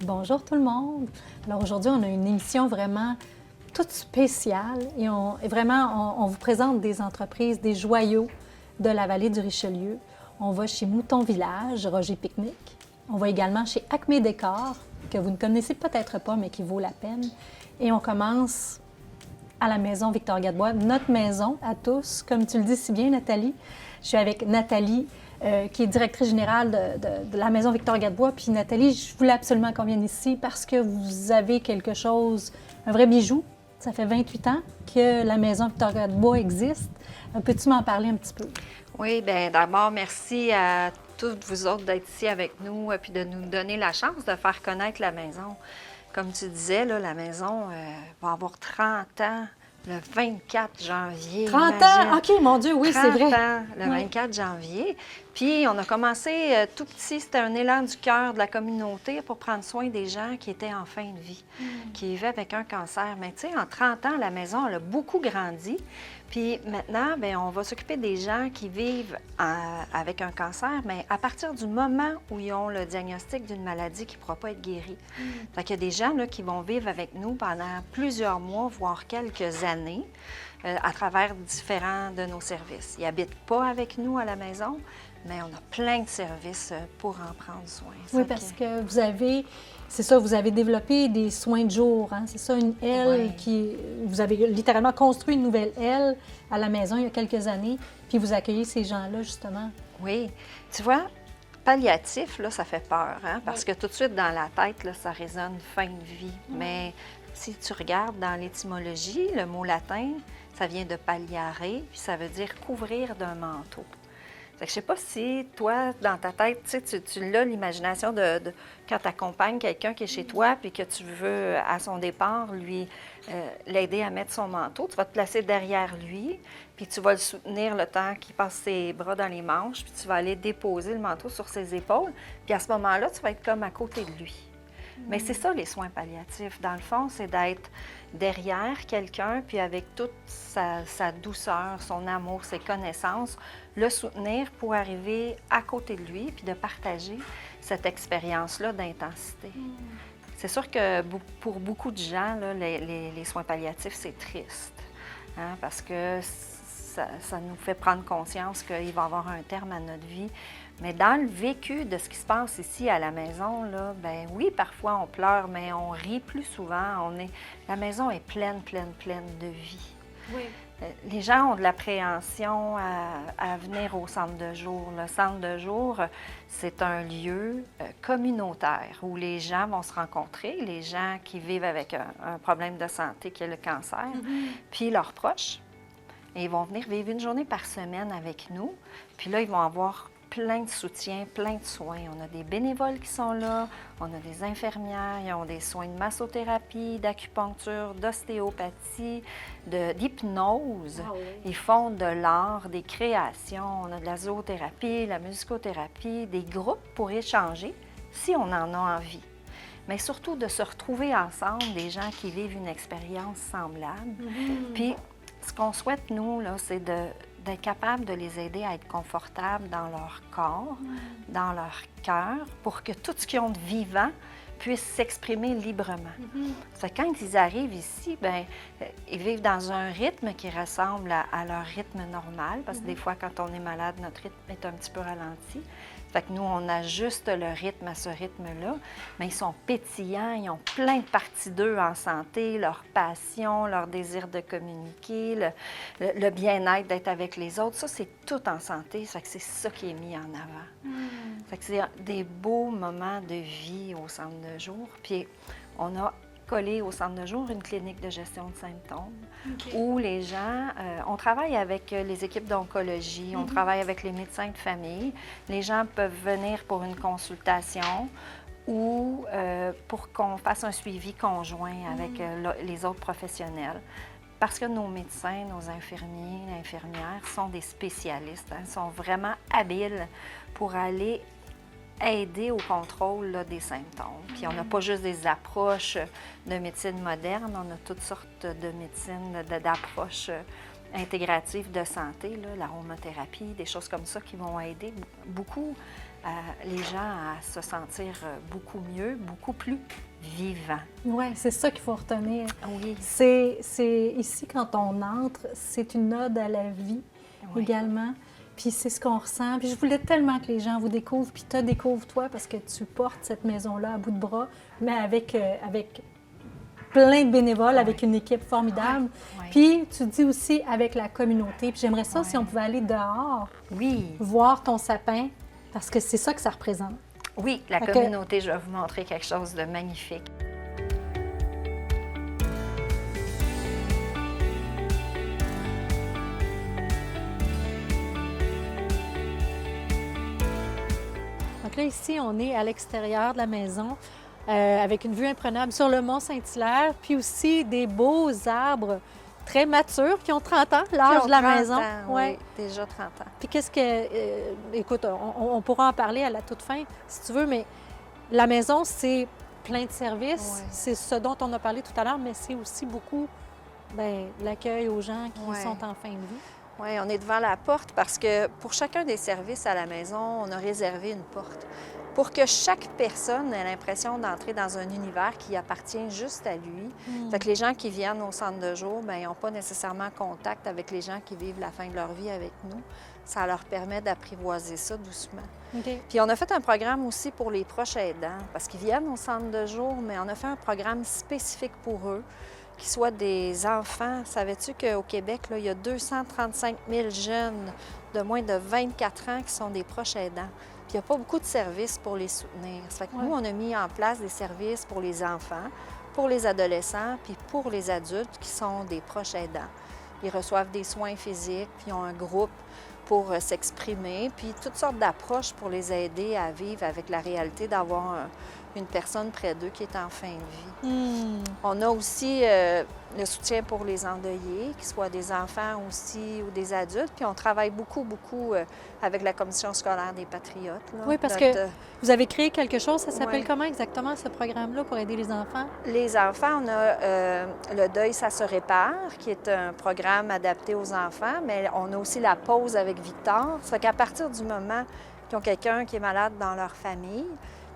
Bonjour tout le monde. Alors aujourd'hui, on a une émission vraiment toute spéciale et on vous présente des entreprises, des joyaux de la vallée du Richelieu. On va chez Mouton Village, Roger Pique-Nique. On va également chez Acme Décor, que vous ne connaissez peut-être pas, mais qui vaut la peine. Et on commence à la maison Victor Gadebois, notre maison à tous. Comme tu le dis si bien, Nathalie, je suis avec Nathalie, qui est directrice générale de la maison Victor Gadebois. Puis Nathalie, je voulais absolument qu'on vienne ici parce que vous avez quelque chose, un vrai bijou. Ça fait 28 ans que la maison Victor Gadebois existe. Peux-tu m'en parler un petit peu? Oui, bien d'abord, merci à toutes vous autres d'être ici avec nous et puis de nous donner la chance de faire connaître la maison. Comme tu disais, là, la maison va avoir 30 ans le 24 janvier. 30 imagine. ans? OK, mon Dieu, oui, c'est vrai. 30 ans, le 24 janvier. Puis, on a commencé tout petit, c'était un élan du cœur de la communauté pour prendre soin des gens qui étaient en fin de vie, qui vivaient avec un cancer. Mais tu sais, en 30 ans, la maison, elle a beaucoup grandi. Puis maintenant, bien, on va s'occuper des gens qui vivent avec un cancer, mais à partir du moment où ils ont le diagnostic d'une maladie qui ne pourra pas être guérie. Fait qu'il y a des gens là, qui vont vivre avec nous pendant plusieurs mois, voire quelques années, à travers différents de nos services. Ils n'habitent pas avec nous à la maison, mais on a plein de services pour en prendre soin. Oui, parce que vous avez, c'est ça, vous avez développé des soins de jour, hein? C'est ça, une aile vous avez littéralement construit une nouvelle aile à la maison il y a quelques années, puis vous accueillez ces gens-là, justement. Oui. Tu vois, palliatif, là, ça fait peur, hein? Parce que tout de suite, dans la tête, là, ça résonne fin de vie. Mais si tu regardes dans l'étymologie, le mot latin, ça vient de palliare, puis ça veut dire couvrir d'un manteau. Fait que je sais pas si toi, dans ta tête, tu l'as l'imagination de quand tu accompagnes quelqu'un qui est chez toi puis que tu veux, à son départ, lui l'aider à mettre son manteau. Tu vas te placer derrière lui, puis tu vas le soutenir le temps qu'il passe ses bras dans les manches, puis tu vas aller déposer le manteau sur ses épaules. Puis à ce moment-là, tu vas être comme à côté de lui. Mais c'est ça, les soins palliatifs. Dans le fond, c'est d'être derrière quelqu'un, puis avec toute sa douceur, son amour, ses connaissances, le soutenir pour arriver à côté de lui, puis de partager cette expérience-là d'intensité. C'est sûr que pour beaucoup de gens, là, les soins palliatifs, c'est triste, hein, parce que ça nous fait prendre conscience qu'il va y avoir un terme à notre vie. Mais dans le vécu de ce qui se passe ici à la maison, là, ben oui, parfois on pleure, mais on rit plus souvent. La maison est pleine de vie. Oui. Les gens ont de l'appréhension à venir au centre de jour. Le centre de jour, c'est un lieu communautaire où les gens vont se rencontrer, les gens qui vivent avec un problème de santé qui est le cancer, puis leurs proches. Et ils vont venir vivre une journée par semaine avec nous. Puis là, ils vont avoir plein de soutien, plein de soins. On a des bénévoles qui sont là, on a des infirmières, ils ont des soins de massothérapie, d'acupuncture, d'ostéopathie, d'hypnose. Ah oui. Ils font de l'art, des créations, on a de la zoothérapie, la musicothérapie, des groupes pour échanger si on en a envie. Mais surtout de se retrouver ensemble, des gens qui vivent une expérience semblable. Puis, ce qu'on souhaite, nous, là, c'est d'être capable de les aider à être confortables dans leur corps, dans leur cœur, pour que tout ce qu'ils ont de vivant puisse s'exprimer librement. Ça fait que quand ils arrivent ici, bien, ils vivent dans un rythme qui ressemble à leur rythme normal, parce que des fois, quand on est malade, notre rythme est un petit peu ralenti. Fait que nous, on ajuste le rythme à ce rythme-là, mais ils sont pétillants, ils ont plein de parties d'eux en santé, leur passion, leur désir de communiquer, le bien-être d'être avec les autres, ça, c'est tout en santé, fait que c'est ça qui est mis en avant. Fait que c'est des beaux moments de vie au centre de jour. Puis on a collé au centre de jour une clinique de gestion de symptômes où les gens, on travaille avec les équipes d'oncologie, on travaille avec les médecins de famille. Les gens peuvent venir pour une consultation ou pour qu'on fasse un suivi conjoint avec les autres professionnels. Parce que nos médecins, nos infirmiers, infirmières sont des spécialistes, hein, sont vraiment habiles pour aller aider au contrôle là, des symptômes. Puis on n'a pas juste des approches de médecine moderne, on a toutes sortes de médecines, d'approches intégratives de santé, l'aromathérapie, des choses comme ça qui vont aider beaucoup les gens à se sentir beaucoup mieux, beaucoup plus vivants. Oui, c'est ça qu'il faut retenir. Oui. C'est ici, quand on entre, c'est une ode à la vie également. Puis c'est ce qu'on ressent. Puis je voulais tellement que les gens vous découvrent, puis te découvrent toi, parce que tu portes cette maison-là à bout de bras, mais avec plein de bénévoles, avec une équipe formidable. Puis tu dis aussi avec la communauté. Puis j'aimerais ça si on pouvait aller dehors, voir ton sapin, parce que c'est ça que ça représente. Oui, la communauté, je vais vous montrer quelque chose de magnifique. Donc là, ici, on est à l'extérieur de la maison, avec une vue imprenable sur le mont Saint-Hilaire, puis aussi des beaux arbres très matures qui ont 30 ans, l'âge de la maison. Oui, déjà 30 ans. Puis qu'est-ce que... écoute, on pourra en parler à la toute fin, si tu veux, mais la maison, c'est plein de services. C'est ce dont on a parlé tout à l'heure, mais c'est aussi beaucoup l'accueil aux gens qui sont en fin de vie. Oui, on est devant la porte parce que pour chacun des services à la maison, on a réservé une porte pour que chaque personne ait l'impression d'entrer dans un univers qui appartient juste à lui. Fait que les gens qui viennent au centre de jour, ils n'ont pas nécessairement contact avec les gens qui vivent la fin de leur vie avec nous. Ça leur permet d'apprivoiser ça doucement. Puis on a fait un programme aussi pour les proches aidants parce qu'ils viennent au centre de jour, mais on a fait un programme spécifique pour eux, qui soient des enfants. Savais-tu qu'au Québec, là, il y a 235 000 jeunes de moins de 24 ans qui sont des proches aidants? Puis il n'y a pas beaucoup de services pour les soutenir. Ça fait que nous, on a mis en place des services pour les enfants, pour les adolescents, puis pour les adultes qui sont des proches aidants. Ils reçoivent des soins physiques, puis ils ont un groupe pour s'exprimer, puis toutes sortes d'approches pour les aider à vivre avec la réalité d'avoir une personne près d'eux qui est en fin de vie. On a aussi le soutien pour les endeuillés, qu'ils soient des enfants aussi ou des adultes, puis on travaille beaucoup avec la Commission scolaire des Patriotes. Là. Oui, parce que vous avez créé quelque chose, ça s'appelle comment exactement ce programme-là pour aider les enfants? Les enfants, on a le deuil, ça se répare, qui est un programme adapté aux enfants, mais on a aussi la pause avec Victor. Ça fait qu'à partir du moment qu'ils ont quelqu'un qui est malade dans leur famille,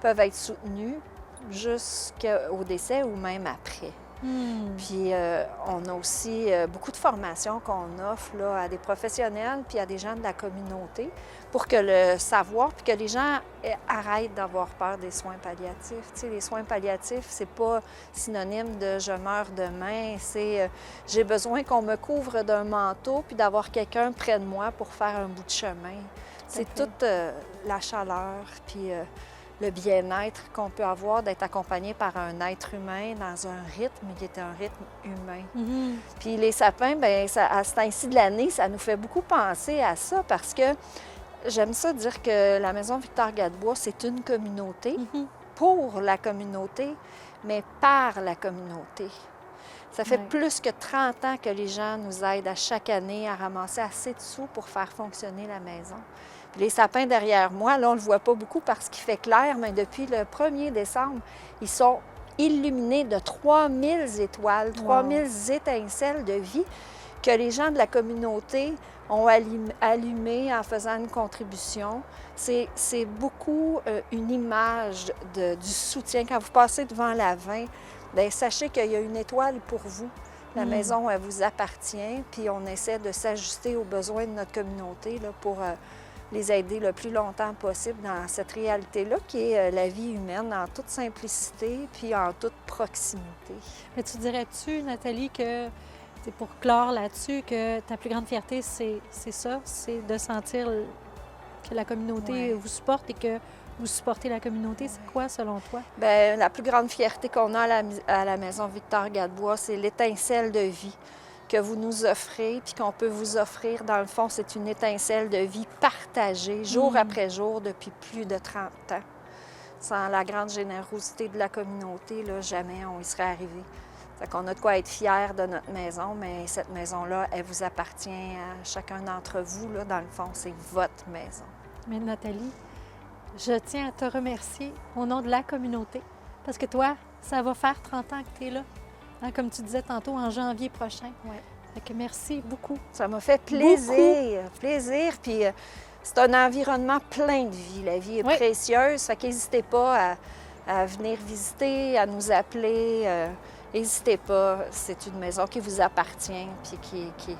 peuvent être soutenus jusqu'au décès ou même après. Puis on a aussi beaucoup de formations qu'on offre là, à des professionnels puis à des gens de la communauté pour que le savoir, puis que les gens arrêtent d'avoir peur des soins palliatifs. Tu sais, les soins palliatifs, c'est pas synonyme de « je meurs demain », c'est j'ai besoin qu'on me couvre d'un manteau puis d'avoir quelqu'un près de moi pour faire un bout de chemin ». C'est toute la chaleur, puis le bien-être qu'on peut avoir d'être accompagné par un être humain dans un rythme qui est un rythme humain. Puis les sapins, bien, à ce temps-ci de l'année, ça nous fait beaucoup penser à ça parce que j'aime ça dire que la Maison Victor-Gadebois, c'est une communauté pour la communauté, mais par la communauté. Ça fait plus que 30 ans que les gens nous aident à chaque année à ramasser assez de sous pour faire fonctionner la maison. Puis les sapins derrière moi, là, on ne le voit pas beaucoup parce qu'il fait clair, mais depuis le 1er décembre, ils sont illuminés de 3000 étoiles, 3000 étincelles de vie que les gens de la communauté ont allumées en faisant une contribution. C'est beaucoup une image du soutien. Quand vous passez devant la vin, bien, sachez qu'il y a une étoile pour vous. La maison, elle vous appartient, puis on essaie de s'ajuster aux besoins de notre communauté là, pour les aider le plus longtemps possible dans cette réalité-là qui est la vie humaine en toute simplicité puis en toute proximité. Mais tu dirais-tu, Nathalie, que, pour clore là-dessus, que ta plus grande fierté, c'est ça, c'est de sentir que la communauté vous supporte et que vous supportez la communauté? C'est quoi, selon toi? Bien, la plus grande fierté qu'on a à la Maison Victor-Gadebois, c'est l'étincelle de vie que vous nous offrez, puis qu'on peut vous offrir. Dans le fond, c'est une étincelle de vie partagée, jour après jour, depuis plus de 30 ans. Sans la grande générosité de la communauté, là, jamais on y serait arrivé. Fait qu'on a de quoi être fiers de notre maison, mais cette maison-là, elle vous appartient à chacun d'entre vous. Là, dans le fond, c'est votre maison. Mais Nathalie, je tiens à te remercier au nom de la communauté, parce que toi, ça va faire 30 ans que tu es là. Hein, comme tu disais tantôt, en janvier prochain. Fait que merci beaucoup. Ça m'a fait plaisir, plaisir. Puis C'est un environnement plein de vie. La vie est Oui. précieuse, fait qu'hésitez pas à venir visiter, à nous appeler. N'hésitez pas, c'est une maison qui vous appartient puis qui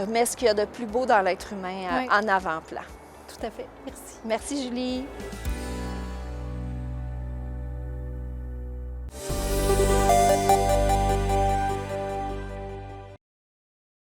met ce qu'il y a de plus beau dans l'être humain Oui. en avant-plan. Tout à fait. Merci. Merci, Julie.